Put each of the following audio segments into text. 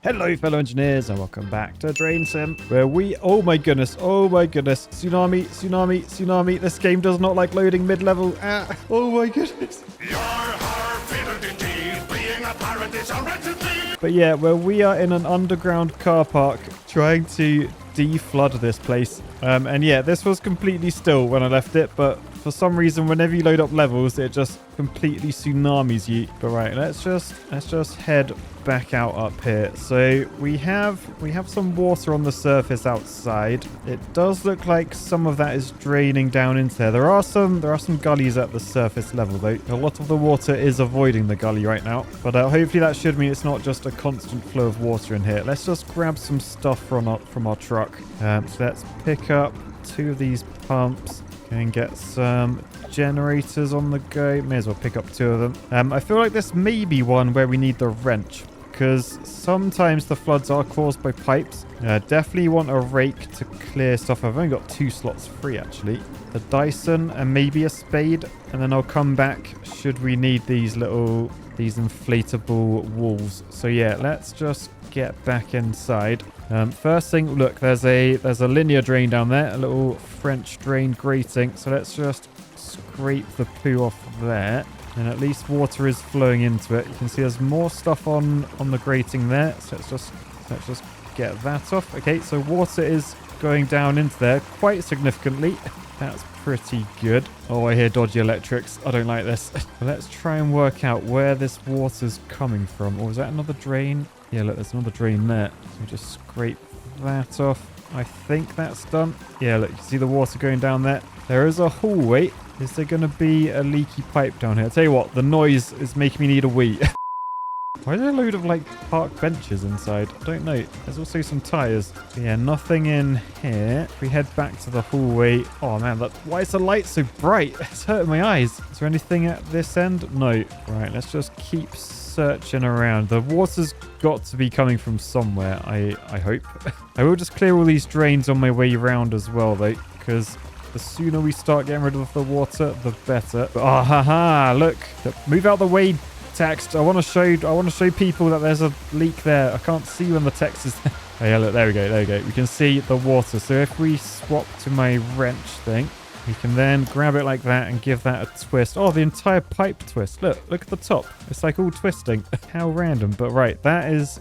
Hello fellow engineers and welcome back to DrainSim where oh my goodness, tsunami, this game does not like loading mid-level. Oh my goodness. But yeah, where we are in an underground car park trying to deflood this place. And yeah, this was completely still when I left it, but for some reason, whenever you load up levels, it just completely tsunamis you. But right, let's just head back out up here. So we have some water on the surface outside. It does look like some of that is draining down into there. There are some gullies at the surface level though. A lot of the water is avoiding the gully right now. But hopefully that should mean it's not just a constant flow of water in here. Let's just grab some stuff from our truck. So let's pick up 2 of these pumps. And get some generators on the go. May as well pick up 2 of them. I feel like this may be one where we need the wrench, because sometimes the floods are caused by pipes. Definitely want a rake to clear stuff. I've only got 2 slots free actually. The Dyson and maybe a spade, and then I'll come back should we need these inflatable walls. So yeah, let's just get back inside. First thing, look, there's a linear drain down there, a little French drain grating. So let's just scrape the poo off there, and at least water is flowing into it. You can see there's more stuff on the grating there. So let's just get that off. Okay, so water is going down into there quite significantly. That's pretty good. Oh, I hear dodgy electrics. I don't like this. Let's try and work out where this water's coming from. Or is that another drain? Yeah, look, there's another drain there. So just scrape that off. I think that's done. Yeah, look, you can see the water going down there. There is a hallway. Is there going to be a leaky pipe down here? I'll tell you what, the noise is making me need a wee. Why is there a load of, park benches inside? I don't know. There's also some tyres. Yeah, nothing in here. If we head back to the hallway... Oh, man, why is the light so bright? It's hurting my eyes. Is there anything at this end? No. Right, let's just keep searching around. The water's got to be coming from somewhere, I hope. I will just clear all these drains on my way around as well, though, because the sooner we start getting rid of the water, the better. Oh, haha, look. Move out the way, text. I want to show people that there's a leak there. I can't see when the text is there. Oh, yeah, look, there we go. We can see the water. So if we swap to my wrench thing, we can then grab it like that and give that a twist. Oh, the entire pipe twist. Look at the top. It's like all twisting. How random. But right, that is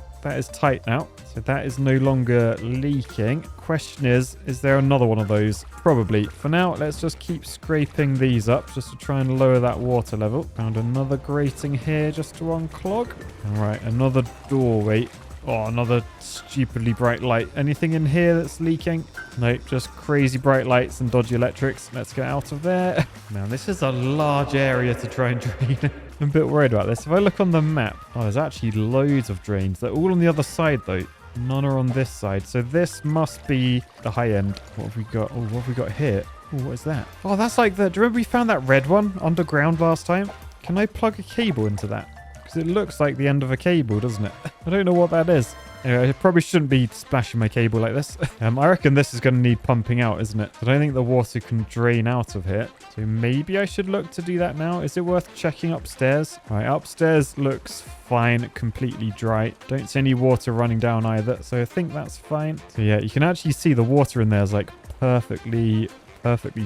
tight now. So that is no longer leaking. Question is there another one of those? Probably. For now, let's just keep scraping these up just to try and lower that water level. Found another grating here just to unclog. All right, another doorway. Oh, another stupidly bright light. Anything in here that's leaking? Nope, just crazy bright lights and dodgy electrics. Let's get out of there. Man, this is a large area to try and drain. I'm a bit worried about this. If I look on the map, oh, there's actually loads of drains. They're all on the other side, though. None are on this side. So this must be the high end. What have we got? Oh, what have we got here? Oh, what is that? Oh, that's like do you remember we found that red one underground last time? Can I plug a cable into that? Because it looks like the end of a cable, doesn't it? I don't know what that is. Anyway, I probably shouldn't be splashing my cable like this. I reckon this is going to need pumping out, isn't it? I don't think the water can drain out of here. So maybe I should look to do that now. Is it worth checking upstairs? Right, upstairs looks fine, completely dry. Don't see any water running down either. So I think that's fine. So yeah, you can actually see the water in there is like perfectly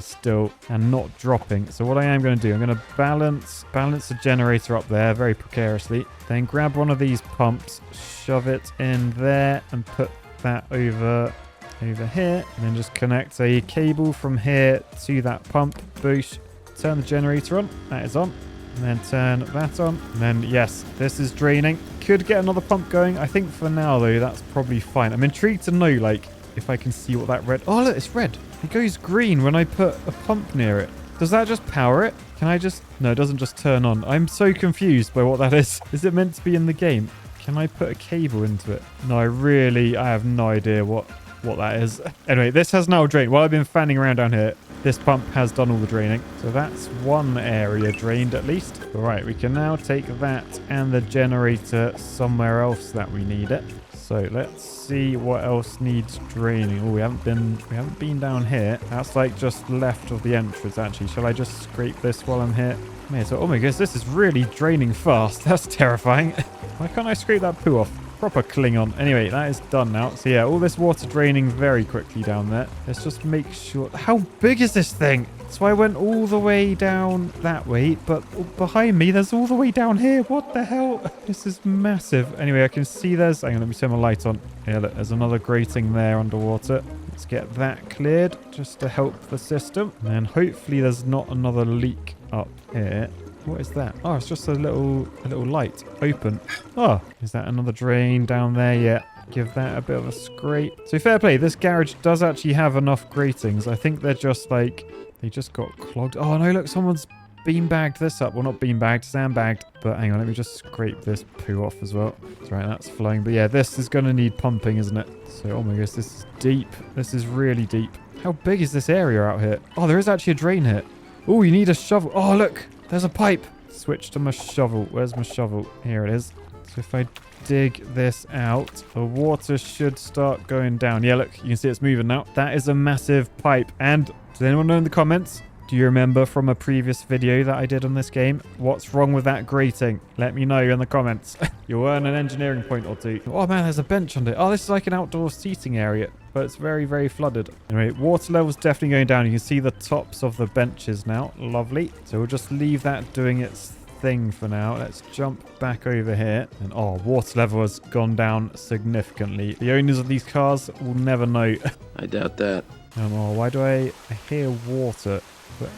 still and not dropping. So what I am going to do, I'm going to balance the generator up there very precariously, then grab one of these pumps, shove it in there and put that over here, and then just connect a cable from here to that pump. Boosh. Turn the generator on. That is on. And then turn that on. And then yes, this is draining. Could get another pump going. I think for now though, that's probably fine. I'm intrigued to know if I can see what that red... Oh, look, it's red. It goes green when I put a pump near it. Does that just power it? Can I just... No, it doesn't just turn on. I'm so confused by what that is. Is it meant to be in the game? Can I put a cable into it? No, I have no idea what that is. Anyway, this has now drained. While I've been fanning around down here, this pump has done all the draining. So that's one area drained at least. All right, we can now take that and the generator somewhere else that we need it. So let's see what else needs draining. Oh, we haven't been down here. That's like just left of the entrance actually. Shall I just scrape this while I'm here? Man, so, oh my goodness, this is really draining fast. That's terrifying. Why can't I scrape that poo off? Proper Klingon. Anyway, that is done now. So yeah, all this water draining very quickly down there. Let's just make sure. How big is this thing? So I went all the way down that way, but behind me, there's all the way down here. What the hell? This is massive. Anyway, I can see there's... Hang on, let me turn my light on. Yeah, look, there's another grating there underwater. Let's get that cleared just to help the system. And then hopefully there's not another leak up here. What is that? Oh, it's just a little light. Open. Oh, is that another drain down there? Yeah. Give that a bit of a scrape. So fair play. This garage does actually have enough gratings. I think they're just like... They just got clogged. Oh, no, look. Someone's beanbagged this up. Well, not beanbagged, sandbagged. But hang on. Let me just scrape this poo off as well. That's right. That's flowing. But yeah, this is going to need pumping, isn't it? So, oh my gosh. This is deep. This is really deep. How big is this area out here? Oh, there is actually a drain here. Oh, you need a shovel. Oh, look. There's a pipe. Switch to my shovel. Where's my shovel? Here it is. So if I dig this out, the water should start going down. Yeah, look. You can see it's moving now. That is a massive pipe. And does anyone know in the comments? Do you remember from a previous video that I did on this game? What's wrong with that grating? Let me know in the comments. You'll earn an engineering point or two. Oh man, there's a bench under it. Oh, this is like an outdoor seating area, but it's very, very flooded. Anyway, water level's definitely going down. You can see the tops of the benches now. Lovely. So we'll just leave that doing its thing for now. Let's jump back over here. And oh, water level has gone down significantly. The owners of these cars will never know. I doubt that. Oh, why do I hear water?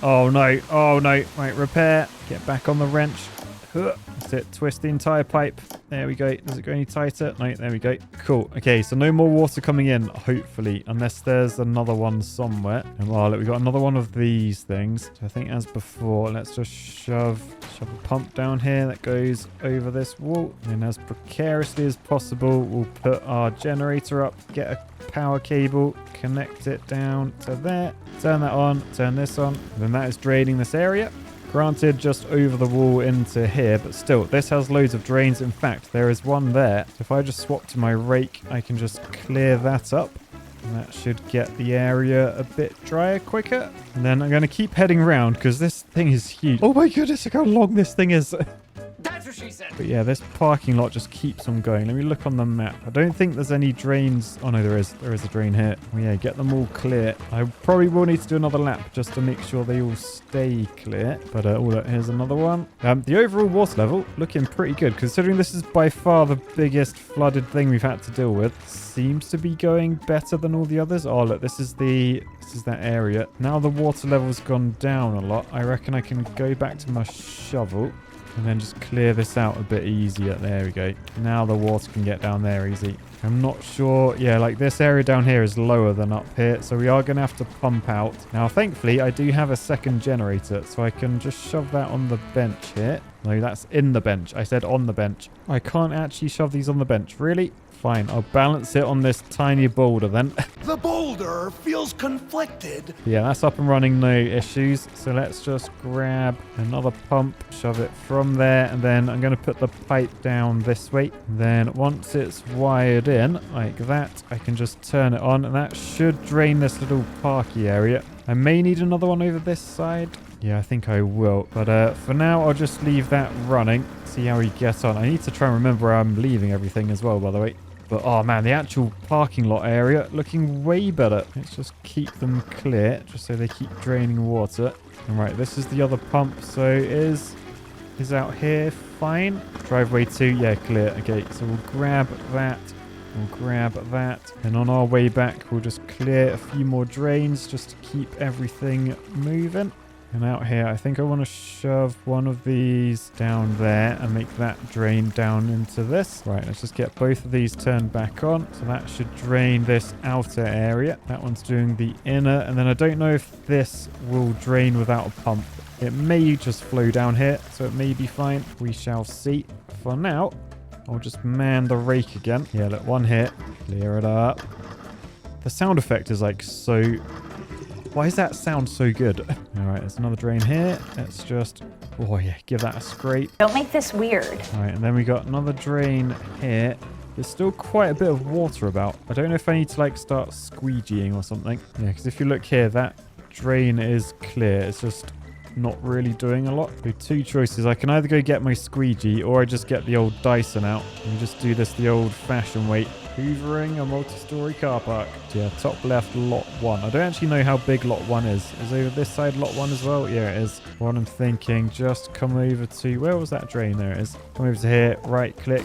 Oh no, oh no. Right, repair. Get back on the wrench. That's it. Twist the entire pipe. There we go. Does it go any tighter? No, there we go. Cool. Okay, so no more water coming in, hopefully, unless there's another one somewhere. And well, look, we got another one of these things. So I think as before, let's just shove a pump down here that goes over this wall. And as precariously as possible, we'll put our generator up, get a power cable, connect it down to there, turn that on, turn this on. And then that is draining this area. Granted, just over the wall into here, but still, this has loads of drains. In fact, there is one there. If I just swap to my rake, I can just clear that up. And that should get the area a bit drier quicker. And then I'm going to keep heading around because this thing is huge. Oh my goodness, look how long this thing is. That's what she said. But yeah, this parking lot just keeps on going. Let me look on the map. I don't think there's any drains. Oh no, there is. There is a drain here. Oh yeah, get them all clear. I probably will need to do another lap just to make sure they all stay clear. But oh look, here's another one. The overall water level looking pretty good considering this is by far the biggest flooded thing we've had to deal with. Seems to be going better than all the others. Oh look, this is that area. Now the water level's gone down a lot. I reckon I can go back to my shovel. And then just clear this out a bit easier. There we go. Now the water can get down there easy. I'm not sure. Yeah, like this area down here is lower than up here. So we are going to have to pump out. Now, thankfully, I do have a second generator. So I can just shove that on the bench here. No, that's in the bench. I said on the bench. I can't actually shove these on the bench. Really? Fine. I'll balance it on this tiny boulder then. The boulder feels conflicted. Yeah, that's up and running, no issues. So let's just grab another pump, shove it from there, and then I'm going to put the pipe down this way. Then once it's wired in like that, I can just turn it on, and that should drain this little parky area. I may need another one over this side. Yeah, I think I will. But for now, I'll just leave that running. See how we get on. I need to try and remember where I'm leaving everything as well, by the way. But, oh man, the actual parking lot area looking way better. Let's just keep them clear, just so they keep draining water. All right, this is the other pump. So is out here fine? Driveway 2, yeah, clear. Okay, so we'll grab that. We'll grab that. And on our way back, we'll just clear a few more drains just to keep everything moving. And out here, I think I want to shove one of these down there and make that drain down into this. Right, let's just get both of these turned back on. So that should drain this outer area. That one's doing the inner. And then I don't know if this will drain without a pump. It may just flow down here, so it may be fine. We shall see. For now, I'll just man the rake again. Yeah, look, one hit. Clear it up. The sound effect is like so... Why does that sound so good? All right, there's another drain here. Let's just, oh yeah, give that a scrape. Don't make this weird. All right, and then we got another drain here. There's still quite a bit of water about. I don't know if I need to like start squeegeeing or something. Yeah, because if you look here, that drain is clear. It's just not really doing a lot. So two choices. I can either go get my squeegee or I just get the old Dyson out and just do this the old-fashioned way. Hoovering a multi-story car park. Yeah, top left, lot 1. I don't actually know how big lot 1 is. Is over this side lot 1 as well? Yeah, it is. What I'm thinking, just come over to... Where was that drain? There it is. Come over to here, right-click.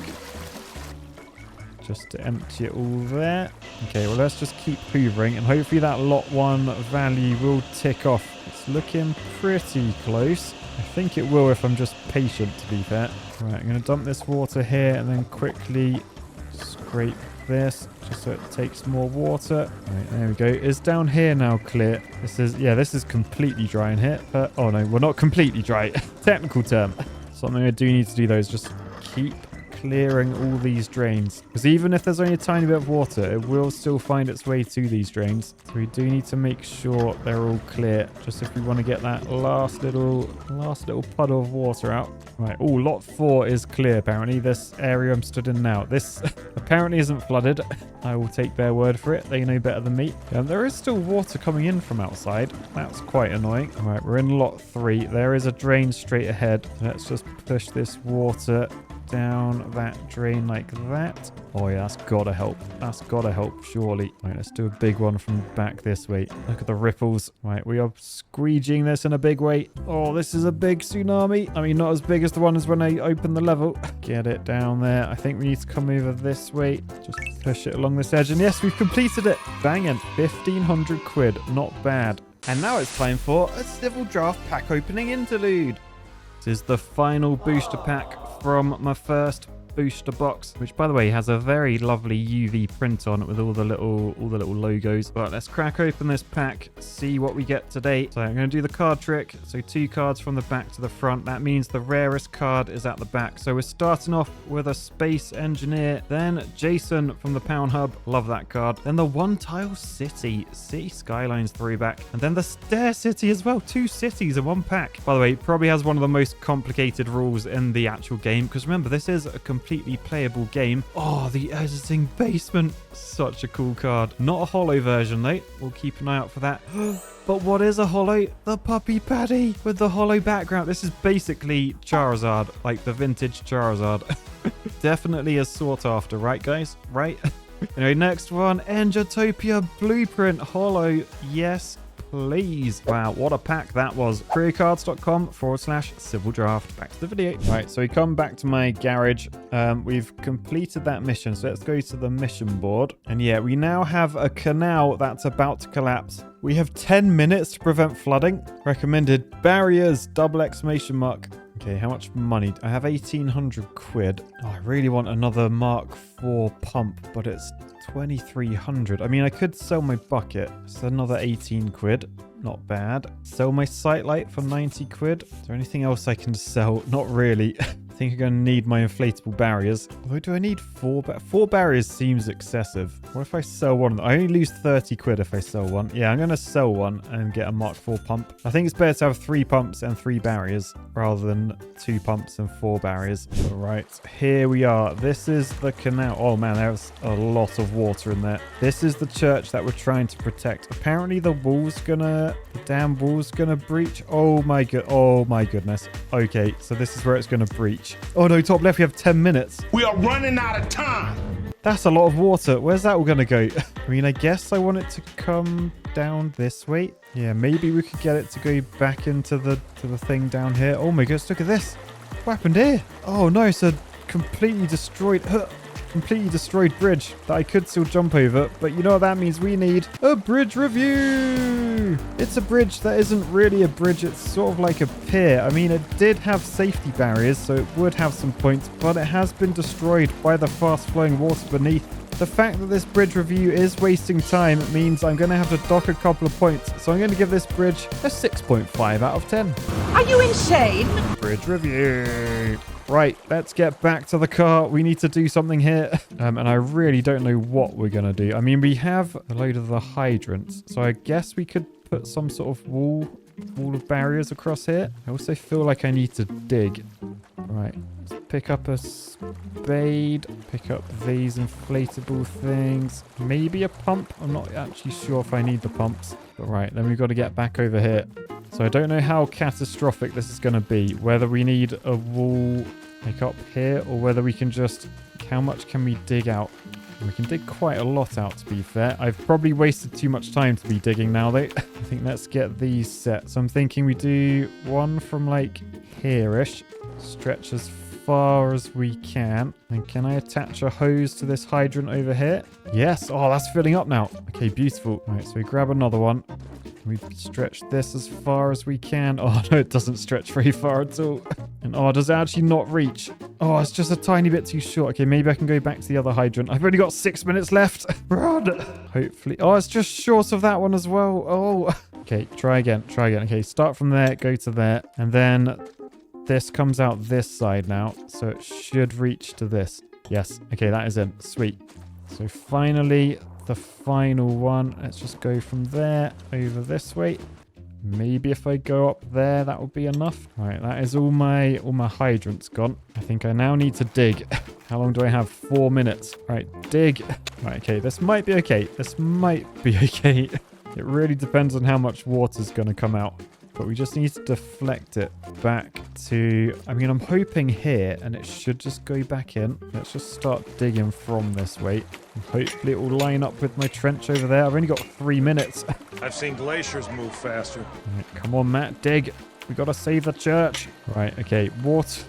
Just to empty it all there. Okay, well, let's just keep hoovering, and hopefully that lot 1 value will tick off. It's looking pretty close. I think it will if I'm just patient, to be fair. Right, I'm going to dump this water here and then quickly scrape this just so it takes more water. Right, there we go. Is down here now clear? This is completely dry in here. Oh no, well, not completely dry. Technical term. Something I do need to do though is just keep clearing all these drains, because even if there's only a tiny bit of water, it will still find its way to these drains. So we do need to make sure they're all clear, just if we want to get that last little puddle of water out. Right, oh, lot 4 is clear apparently. This area I'm stood in now, this apparently isn't flooded. I will take their word for it. They know better than me. There is still water coming in from outside. That's quite annoying. All right, we're in lot 3. There is a drain straight ahead. Let's just push this water down that drain like that. Oh yeah, that's gotta help. That's gotta help, surely. Right, let's do a big one from back this way. Look at the ripples. Right, we are squeegeeing this in a big way. Oh, this is a big tsunami. I mean, not as big as the ones when I opened the level. Get it down there. I think we need to come over this way. Just push it along this edge. And yes, we've completed it. Banging. 1,500 quid. Not bad. And now it's time for a Civil Draft pack opening interlude. This is the final booster pack from my first booster box, which by the way has a very lovely UV print on it with all the little logos. But let's crack open this pack, see what we get today. So I'm going to do the card trick. So 2 cards from the back to the front. That means the rarest card is at the back. So we're starting off with a Space Engineer, then Jason from the Pound Hub. Love that card. Then the One Tile City Skylines throwback, and then the Stair City as well. 2 cities in one pack. By the way, probably has one of the most complicated rules in the actual game, because remember, this is a completely playable game. Oh, the Editing Basement. Such a cool card. Not a holo version though. We'll keep an eye out for that. But what is a holo? The Puppy Paddy with the holo background. This is basically Charizard, like the vintage Charizard. Definitely a sought after, right guys? Right? Anyway, next one, Engitopia Blueprint holo. Yes, please. Wow, what a pack that was. careercards.com/civil draft. Back to the video. Right, so we come back to my garage. We've completed that mission, so let's go to the mission board. And yeah, we now have a canal that's about to collapse. We have 10 minutes to prevent flooding. Recommended barriers, ! Okay, how much money? I have 1,800 quid. Oh, I really want another Mark IV pump, but it's 2,300. I mean, I could sell my bucket. It's another 18 quid. Not bad. Sell my sight light for 90 quid. Is there anything else I can sell? Not really. I think I'm going to need my inflatable barriers. Although, do I need 4? 4 barriers seems excessive. What if I sell one of them? I only lose 30 quid if I sell one. Yeah, I'm going to sell one and get a Mark IV pump. I think it's better to have 3 pumps and 3 barriers rather than 2 pumps and 4 barriers. All right, here we are. This is the canal. Oh man, there's a lot of water in there. This is the church that we're trying to protect. Apparently the damn wall's gonna breach. Oh my goodness. Okay, so this is where it's gonna breach. Oh no, top left, we have 10 minutes. We are running out of time. That's a lot of water. Where's that all gonna go? I mean, I guess I want it to come down this way. Yeah, maybe we could get it to go back into the thing down here. Oh my goodness, look at this. What happened here? Oh no, it's a completely destroyed bridge that I could still jump over. But you know what that means? We need a bridge review. It's a bridge that isn't really a bridge. It's sort of like a pier. I mean, it did have safety barriers, so it would have some points, but it has been destroyed by the fast flowing water beneath. The fact that this bridge review is wasting time means I'm going to have to dock a couple of points. So I'm going to give this bridge a 6.5 out of 10. Are you insane? Bridge review. Right, let's get back to the car. We need to do something here. And I really don't know what we're going to do. I mean, we have a load of the hydrants. So I guess we could put some sort of wall of barriers across here. I also feel like I need to dig. Right, let's pick up a spade. Pick up these inflatable things. Maybe a pump. I'm not actually sure if I need the pumps. But right, then we've got to get back over here. So I don't know how catastrophic this is going to be. Whether we need a wall like up here or whether we can just... How much can we dig out? We can dig quite a lot out, to be fair. I've probably wasted too much time to be digging now, though. I think let's get these set. So I'm thinking we do one from like here-ish. Stretch as far as we can. And can I attach a hose to this hydrant over here? Yes. Oh, that's filling up now. Okay, beautiful. All right, so we grab another one. We've stretched this as far as we can. Oh, no, it doesn't stretch very far at all. And oh, does it actually not reach? Oh, it's just a tiny bit too short. Okay, maybe I can go back to the other hydrant. I've only got 6 minutes left. Run. Hopefully. Oh, it's just short of that one as well. Oh. Okay, try again. Try again. Okay, start from there, go to there. And then this comes out this side now. So it should reach to this. Yes. Okay, that is in. Sweet. So finally... the final one. Let's just go from there over this way. Maybe if I go up there, that will be enough. All right, that is all my hydrants gone. I think I now need to dig. How long do I have? 4 minutes. All right, dig. All right, okay, this might be okay. This might be okay. It really depends on how much water's going to come out. But we just need to deflect it back to... I mean, I'm hoping here, and it should just go back in. Let's just start digging from this way. And hopefully it will line up with my trench over there. I've only got 3 minutes. I've seen glaciers move faster. Right, come on, Matt, dig. We got to save the church. Right, okay, water...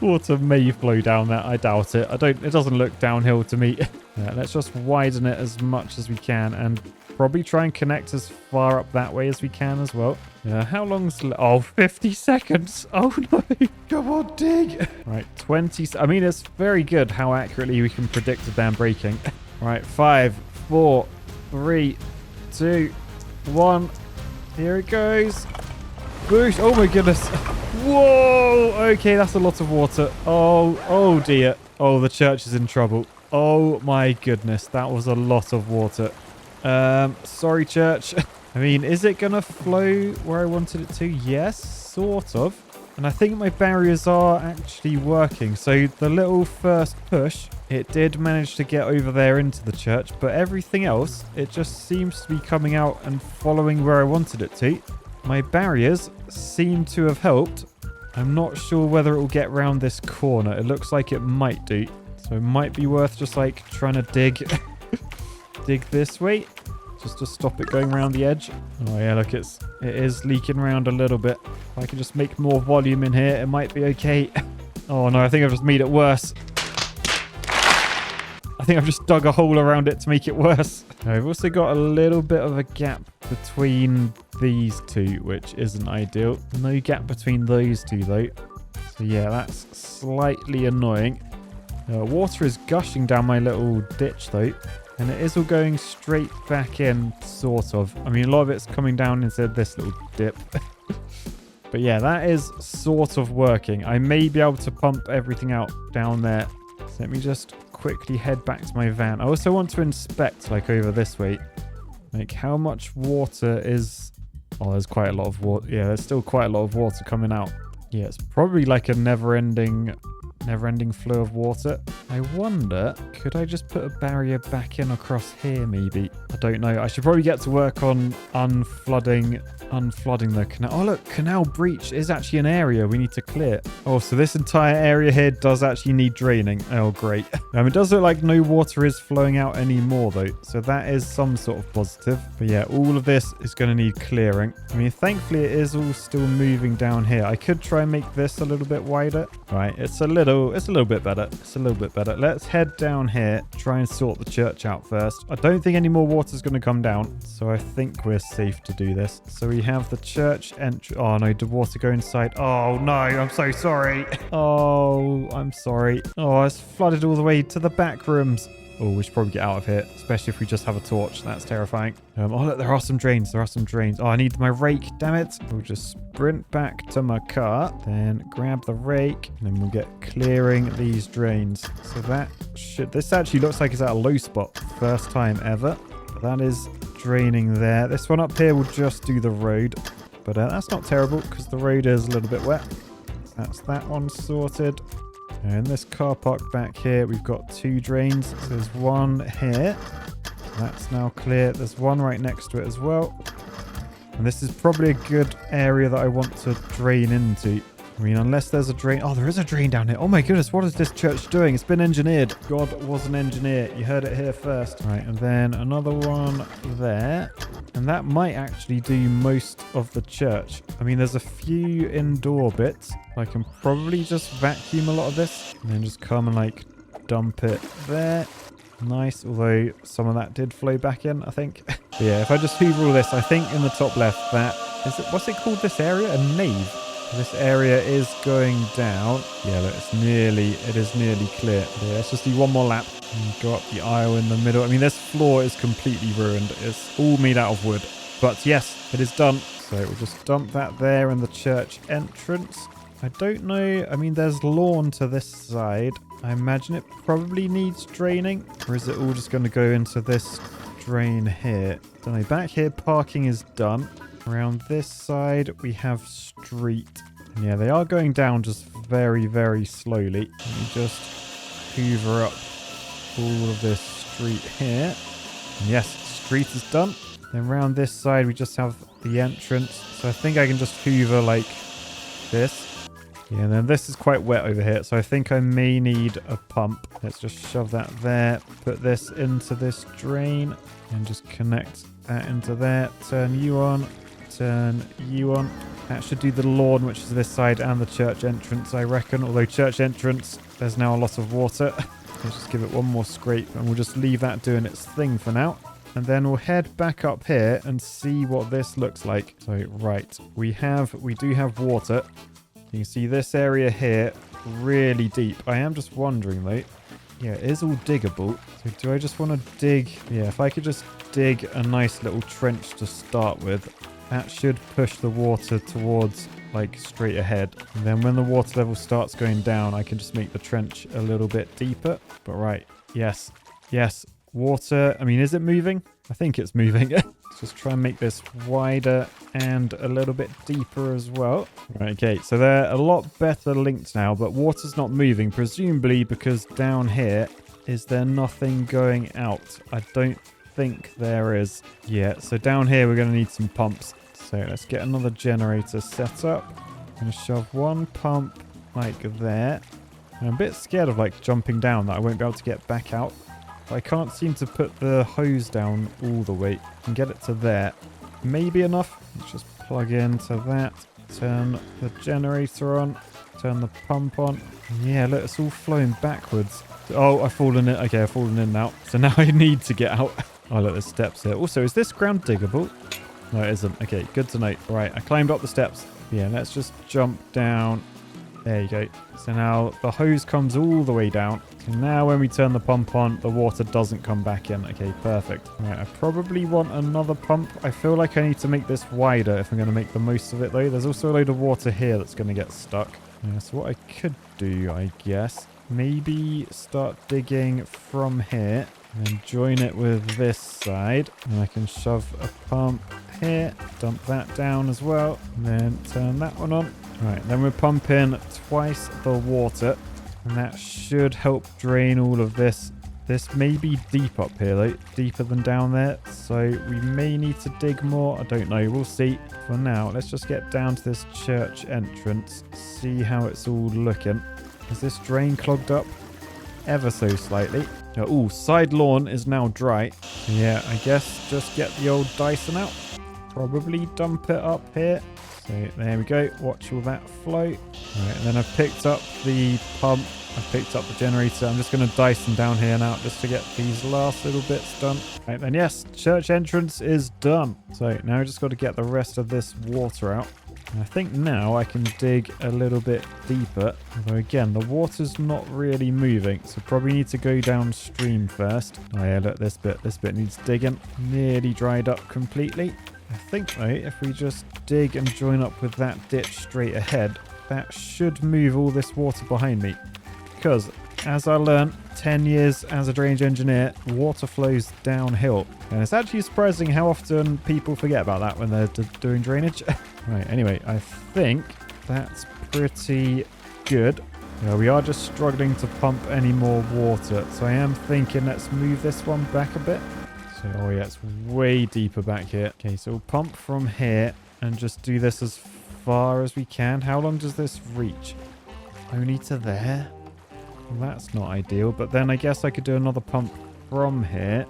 Water may flow down there. I doubt it. It doesn't look downhill to me. Let's just widen it as much as we can and probably try and connect as far up that way as we can as well. How long's... Oh, 50 seconds. Oh, no. Come on, dig. Right, 20... I mean, it's very good how accurately we can predict a dam breaking. Right, 5, 4, 3, 2, 1. Here it goes. Boosh. Oh, my goodness. Whoa. Okay, that's a lot of water. Oh, dear. Oh, the church is in trouble. Oh, my goodness. That was a lot of water. Sorry, church. I mean, is it going to flow where I wanted it to? Yes, sort of. And I think my barriers are actually working. So the little first push, it did manage to get over there into the church. But everything else, it just seems to be coming out and following where I wanted it to. My barriers seem to have helped. I'm not sure whether it will get round this corner. It looks like it might do. So it might be worth just like trying to dig this way. Just to stop it going around the edge. Oh yeah, look, it is leaking around a little bit. If I can just make more volume in here, it might be okay. Oh no, I think I've just made it worse. I think I've just dug a hole around it to make it worse. I've also got a little bit of a gap between these two, which isn't ideal. No gap between those two though. So yeah, that's slightly annoying. Water is gushing down my little ditch though. And it is all going straight back in, sort of. I mean, a lot of it's coming down into this little dip. But yeah, that is sort of working. I may be able to pump everything out down there. So let me just quickly head back to my van. I also want to inspect, like, over this way. Like, how much water is... Oh, there's quite a lot of water. Yeah, there's still quite a lot of water coming out. Yeah, it's probably like a never-ending flow of water. I wonder, could I just put a barrier back in across here maybe? I don't know. I should probably get to work on unflooding the canal. Oh look, canal breach is actually an area we need to clear. Oh, so this entire area here does actually need draining. Oh, great. It does look like no water is flowing out anymore though. So that is some sort of positive. But yeah, all of this is going to need clearing. I mean, thankfully it is all still moving down here. I could try and make this a little bit wider. Right, it's a little bit better. It's a little bit better. Let's head down here, try and sort the church out first. I don't think any more water is going to come down. So I think we're safe to do this. So we have the church entry. Oh no, did water go inside? Oh no, I'm so sorry. Oh, I'm sorry. Oh, it's flooded all the way to the back rooms. Oh, we should probably get out of here, especially if we just have a torch. That's terrifying. Oh, look, there are some drains. There are some drains. Oh, I need my rake. Damn it. We'll just sprint back to my car, then grab the rake, and then we'll get clearing these drains. So that should... This actually looks like it's at a low spot. First time ever. That is draining there. This one up here will just do the road, but that's not terrible because the road is a little bit wet. So that's that one sorted. And this car park back here, we've got 2 drains. So there's one here. That's now clear. There's one right next to it as well. And this is probably a good area that I want to drain into. I mean, unless there's a drain. Oh, there is a drain down here. Oh my goodness, what is this church doing? It's been engineered. God was an engineer. You heard it here first. Right, and then another one there. And that might actually do most of the church. I mean, there's a few indoor bits. I can probably just vacuum a lot of this. And then just come and like dump it there. Nice, although some of that did flow back in, I think. But yeah, if I just hoover all this, I think in the top left, that is it. What's it called, this area? A nave. This area is going down. Yeah, look, it is nearly clear. Yeah, let's just do one more lap and go up the aisle in the middle. I mean, this floor is completely ruined. It's all made out of wood. But yes, it is done. So we'll just dump that there in the church entrance. I don't know. I mean, there's lawn to this side. I imagine it probably needs draining. Or is it all just going to go into this drain here? Don't know. Back here, parking is done. Around this side, we have street. And yeah, they are going down just very, very slowly. Let me just hoover up all of this street here. And yes, street is done. Then around this side, we just have the entrance. So I think I can just hoover like this. Yeah, and then this is quite wet over here, so I think I may need a pump. Let's just shove that there, put this into this drain, and just connect that into there. Turn you on, turn you on. That should do the lawn, which is this side, and the church entrance, I reckon. Although church entrance, there's now a lot of water. Let's just give it one more scrape, and we'll just leave that doing its thing for now. And then we'll head back up here and see what this looks like. So, right, we do have water. You can see this area here, really deep. I am just wondering though. Yeah, it is all diggable. So do I just want to dig? Yeah, if I could just dig a nice little trench to start with, that should push the water towards like straight ahead. And then when the water level starts going down, I can just make the trench a little bit deeper. But right, yes, water. I mean, is it moving? I think it's moving. Just try and make this wider and a little bit deeper as well. Right, okay, so they're a lot better linked now, but water's not moving, presumably because down here, is there nothing going out? I don't think there is. Yeah, so down here we're going to need some pumps. So let's get another generator set up. I'm going to shove one pump like there. And I'm a bit scared of like jumping down that I won't be able to get back out. I can't seem to put the hose down all the way and get it to there. Maybe enough. Let's just plug into that. Turn the generator on. Turn the pump on. Yeah, look, it's all flowing backwards. Oh, I've fallen in. Okay, I've fallen in now. So now I need to get out. Oh, look, there's steps here. Also, is this ground diggable? No, it isn't. Okay, good to know. Right, I climbed up the steps. Yeah, let's just jump down. There you go. So now the hose comes all the way down. So now when we turn the pump on, the water doesn't come back in. Okay, perfect. Right, I probably want another pump. I feel like I need to make this wider if I'm going to make the most of it, though. There's also a load of water here that's going to get stuck. Yeah, so what I could do, I guess, maybe start digging from here and then join it with this side. And I can shove a pump here, dump that down as well, and then turn that one on. Right, then we're pumping twice the water, and that should help drain all of this. This may be deep up here though, deeper than down there, so we may need to dig more. I don't know, we'll see. For now, let's just get down to this church entrance, see how it's all looking. Is this drain clogged up? Ever so slightly. Oh, side lawn is now dry. So yeah, I guess just get the old Dyson out. Probably dump it up here. So there we go. Watch all that flow. Right, and then I've picked up the pump. I've picked up the generator. I'm just going to Dyson down here now just to get these last little bits done. Right, then yes, church entrance is done. So now I just got to get the rest of this water out. And I think now I can dig a little bit deeper. Although again, the water's not really moving. So probably need to go downstream first. Oh yeah, look, this bit needs digging. Nearly dried up completely. I think though, if we just dig and join up with that ditch straight ahead, that should move all this water behind me. Because, as I learned 10 years as a drainage engineer, water flows downhill. And it's actually surprising how often people forget about that when they're doing drainage. Right, anyway, I think that's pretty good. We are just struggling to pump any more water. So I am thinking let's move this one back a bit. So, oh yeah, it's way deeper back here. Okay, so we'll pump from here and just do this as far as we can. How long does this reach? Only to there? Well, that's not ideal, but then I guess I could do another pump from here.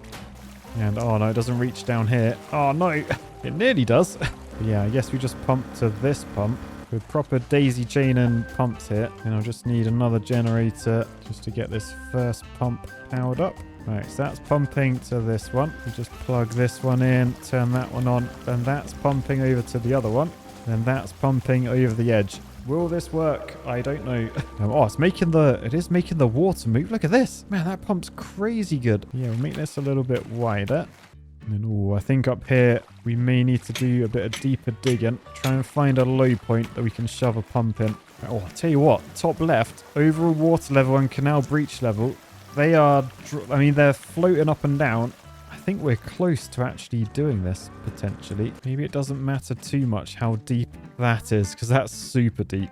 And, oh no, it doesn't reach down here. Oh no, it nearly does. But yeah, I guess we just pump to this pump with proper daisy chain and pumps here. And I'll just need another generator just to get this first pump powered up. Right, so that's pumping to this one. We just plug this one in, turn that one on, then that's pumping over to the other one. Then that's pumping over the edge. Will this work? I don't know. Oh, it is making the water move. Look at this. Man, that pump's crazy good. Yeah, we'll make this a little bit wider. And then, oh, I think up here we may need to do a bit of deeper digging. Try and find a low point that we can shove a pump in. Oh, I'll tell you what. Top left, overall water level and canal breach level. They are, I mean, they're floating up and down. I think we're close to actually doing this, potentially. Maybe it doesn't matter too much how deep that is, because that's super deep.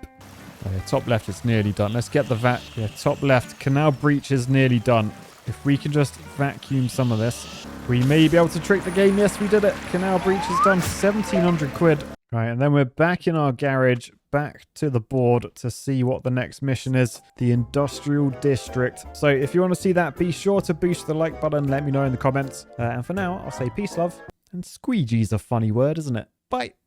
Oh, yeah, top left is nearly done. Let's get the Yeah, top left. Canal breach is nearly done. If we can just vacuum some of this, we may be able to trick the game. Yes, we did it. Canal breach is done. 1,700 quid. Right, and then we're back in our garage, back to the board to see what the next mission is, the industrial district. So if you want to see that, be sure to boost the like button. Let me know in the comments. And for now, I'll say peace, love. And squeegee's a funny word, isn't it? Bye.